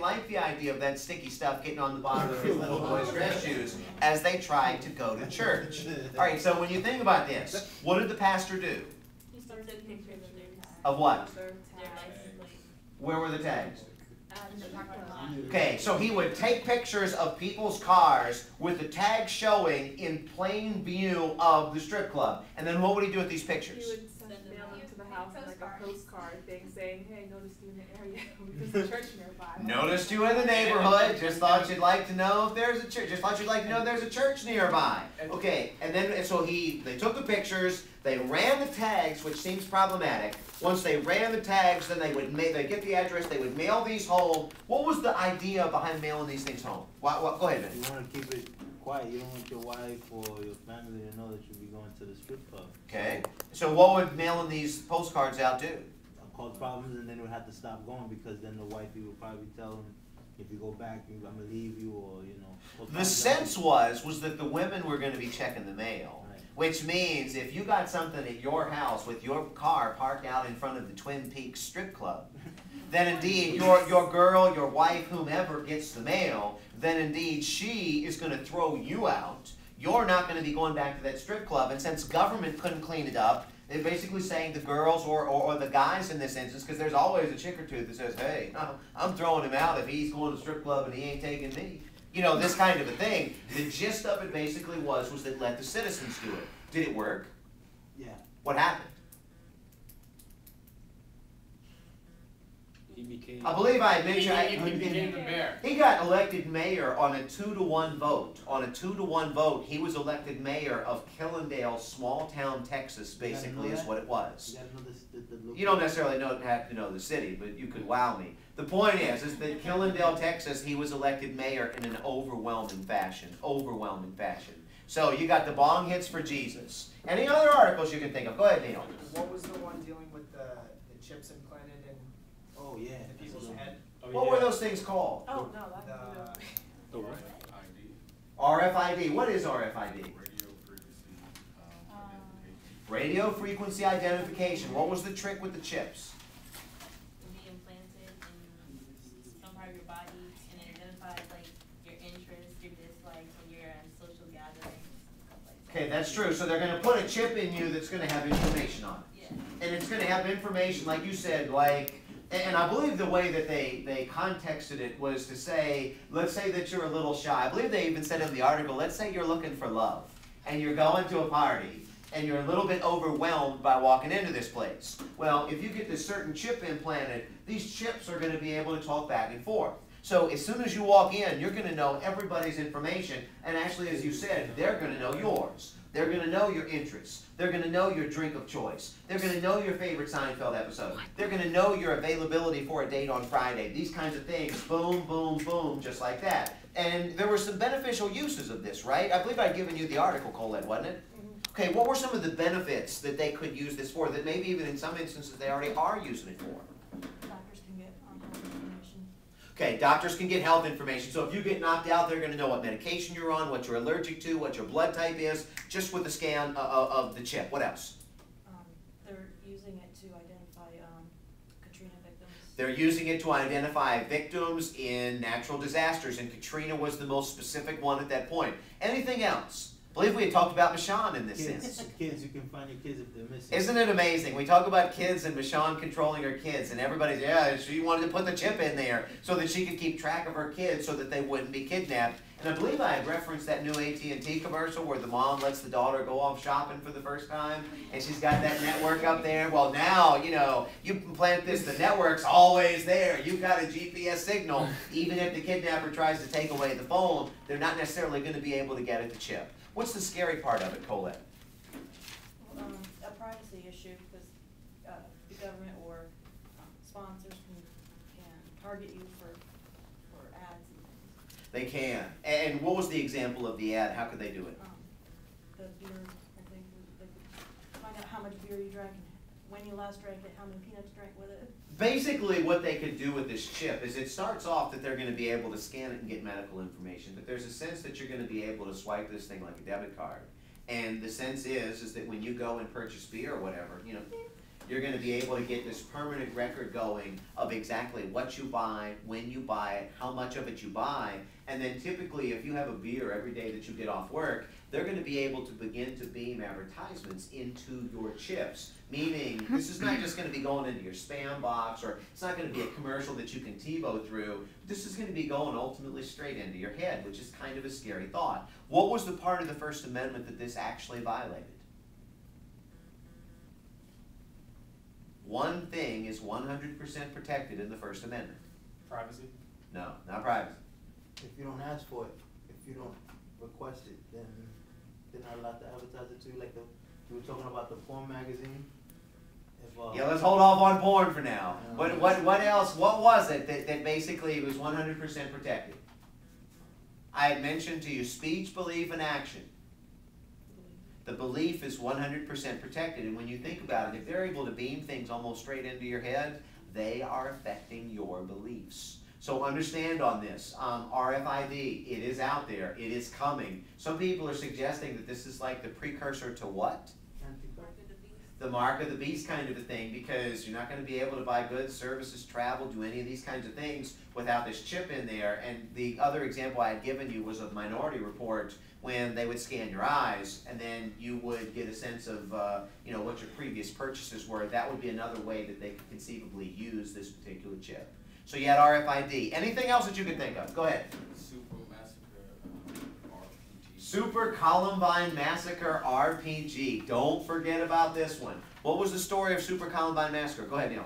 like the idea of that sticky stuff getting on the bottom of his little boy's dress shoes as they tried to go to church. All right, so when you think about this, what did the pastor do? He started taking pictures Of what? their license plate. Where were the tags? In the parking lot. Okay, so he would take pictures of people's cars with the tag showing in plain view of the strip club. And then what would he do with these He pictures? would send mail them to the house and like a postcard thing saying, hey, noticed you in the area. There's a church nearby. Noticed you in the neighborhood, just thought you'd like to know if there's a church, just thought you'd like to know there's a church nearby. Okay, and then, so they took the pictures, they ran the tags, which seems problematic. Once they ran the tags, then they'd get the address, they would mail these home. What was the idea behind mailing these things home? Go ahead, Ben. You want to keep it quiet. You don't want your wife or your family to know that you'll be going to the strip club. Okay, so what would mailing these postcards out do? Cause problems, and then we had to stop going because then the wifey would probably tell him, if you go back, I'm gonna leave you, or you know. The sense was that the women were going to be checking the mail, Right. which means if you got something at your house with your car parked out in front of the Twin Peaks strip club, then indeed your girl, your wife, whomever gets the mail, then indeed she is going to throw you out. You're not going to be going back to that strip club, and since government couldn't clean it up, they're basically saying the girls or the guys in this instance, because there's always a chick or two that says, hey, I'm throwing him out if he's going to the strip club and he ain't taking me. You know, this kind of a thing. The gist of it basically was that let the citizens do it. Did it work? Yeah. What happened? He became. I believe I mentioned He became the mayor. he got elected mayor on a 2-to-1 vote. On a 2-to-1 vote, he was elected mayor of Killendale, small town Texas, basically is what it was. You gotta know the You don't necessarily have to know the city, but you could wow me. The point is that Killendale, Texas, he was elected mayor in an overwhelming fashion. Overwhelming fashion. So you got the bong hits for Jesus. Any other articles you can think of? Go ahead, Neil. What was the one dealing with the chips implanted in Oh yeah. the people's head? What were those things called? Oh, no, that The, The what? RFID. What is RFID? Radio Radio frequency identification. frequency identification. What was the trick with the chips? Would be implanted in some part of your body and it identifies like your interests, your dislikes when you're at social gatherings and stuff like that. Okay, that's true. So they're going to put a chip in you that's going to have information on it. Yeah. And it's going to have information, like you said, and I believe the way that they contexted it was to say, let's say that you're a little shy. I believe they even said in the article, let's say you're looking for love, and you're going to a party, and you're a little bit overwhelmed by walking into this place. Well, if you get this certain chip implanted, these chips are going to be able to talk back and forth. So as soon as you walk in, you're going to know everybody's information, and actually, as you said, they're going to know yours. They're going to know your interests. They're going to know your drink of choice. They're going to know your favorite Seinfeld episode. They're going to know your availability for a date on Friday. These kinds of things. Boom, boom, boom, just like that. And there were some beneficial uses of this, right? I believe I'd given you the article, Colette, wasn't it? Okay, what were some of the benefits that they could use this for that maybe even in some instances they already are using it for? Doctors can get health information. Okay, doctors can get health information. So if you get knocked out, they're going to know what medication you're on, what you're allergic to, what your blood type is, just with the scan of the chip. What else? They're using it to identify Katrina victims. They're using it to identify victims in natural disasters, and Katrina was the most specific one at that point. Anything else? I believe we had talked about Michonne in this sense. Kids, you can find your kids if they're missing. Isn't it amazing? We talk about kids and Michonne controlling her kids, and everybody's, yeah, she wanted to put the chip in there so that she could keep track of her kids so that they wouldn't be kidnapped. And I believe I had referenced that new AT&T commercial where the mom lets the daughter go off shopping for the first time, and she's got that network up there. Well, now, you know, you plant this, the network's always there. You've got a GPS signal. Even if the kidnapper tries to take away the phone, they're not necessarily going to be able to get at the chip. What's the scary part of it, Colette? A privacy issue because the government or sponsors can target you for ads and things. They can. And what was the example of the ad? How could they do it? The beer, I think, they could find out how much beer you drank and when you last drank it, how many peanuts you drank with it. Basically, what they could do with this chip is it starts off that they're going to be able to scan it and get medical information, but there's a sense that you're going to be able to swipe this thing like a debit card. And the sense is that when you go and purchase beer or whatever, you know, you're gonna be able to get this permanent record going of exactly what you buy, when you buy it, how much of it you buy, and then typically if you have a beer every day that you get off work, they're gonna be able to begin to beam advertisements into your chips. Meaning, this is not just gonna be going into your spam box, or it's not gonna be a commercial that you can TiVo through. This is gonna be going ultimately straight into your head, which is kind of a scary thought. What was the part of the First Amendment that this actually violated? One thing is 100% protected in the First Amendment. Privacy? No, not privacy. If you don't ask for it, if you don't request it, then they're not allowed to advertise it to you, like we were talking about the porn magazine. If, Yeah, let's hold off on porn for now. What else, what was it that basically was 100% protected? I had mentioned to you speech, belief, and action. The belief is 100% protected, and when you think about it, if they're able to beam things almost straight into your head, they are affecting your beliefs. So understand on this, RFID, it is out there, it is coming. Some people are suggesting that this is like the precursor to what? The mark of the beast kind of a thing, because you're not going to be able to buy goods, services, travel, do any of these kinds of things without this chip in there. And the other example I had given you was of Minority Report, when they would scan your eyes and then you would get a sense of what your previous purchases were. That would be another way that they could conceivably use this particular chip. So you had RFID. Anything else that you could think of? Go ahead. Super Massacre RPG. Super Columbine Massacre RPG. Don't forget about this one. What was the story of Super Columbine Massacre? Go ahead, Neil.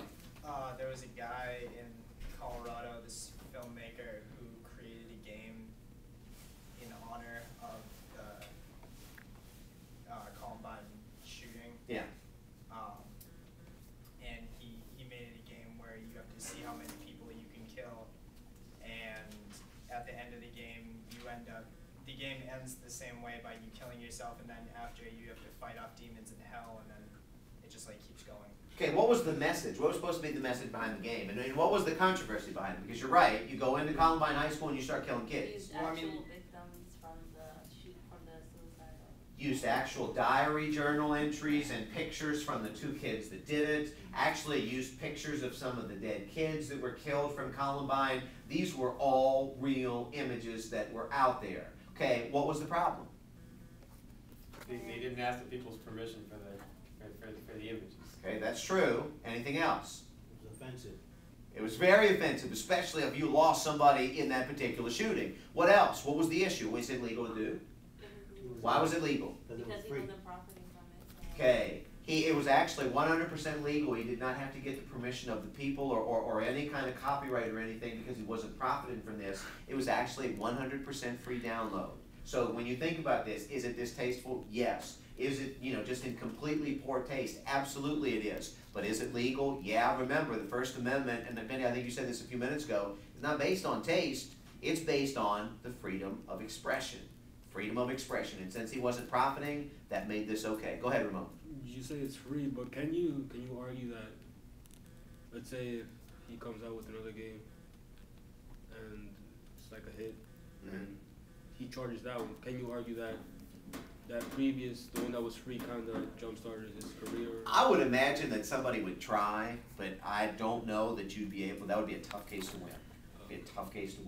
There was a guy in Colorado, this filmmaker, who created a game in honor of the Columbine shooting. Yeah. And he made it a game where you have to see how many people you can kill, and at the end of the game, the game ends the same way by you killing yourself, and then after you have to fight off demons in hell, and then it just like keeps going. Okay, what was the message? What was supposed to be the message behind the game? And what was the controversy behind it? Because you're right, you go into Columbine High School and you start killing kids. Used Well, I actual mean- victims from the suicidal. Used actual diary journal entries and pictures from the two kids that did it. Actually used pictures of some of the dead kids that were killed from Columbine. These were all real images that were out there. Okay, what was the problem? They didn't ask the people's permission for the images. Okay, that's true. Anything else? It was offensive. It was very offensive, especially if you lost somebody in that particular shooting. What else? What was the issue? Was it legal to do? Why was it legal? Because it was Because he free. wasn't profiting from it. So. Okay, it was actually 100% legal. He did not have to get the permission of the people or any kind of copyright or anything, because he wasn't profiting from this. It was actually 100% free download. So when you think about this, is it distasteful? Yes. Is it, just in completely poor taste? Absolutely it is. But is it legal? Yeah, remember the First Amendment, and Benny, I think you said this a few minutes ago, is not based on taste, it's based on the freedom of expression. Freedom of expression, and since he wasn't profiting, that made this okay. Go ahead, Ramon. You say it's free, but can you argue that, let's say if he comes out with another game and it's like a hit, and he charges that one, can you argue that the one that was free kind of jump-started his career? I would imagine that somebody would try, but I don't know that you'd be able, that would be a tough case to win. It'd be a tough case to win.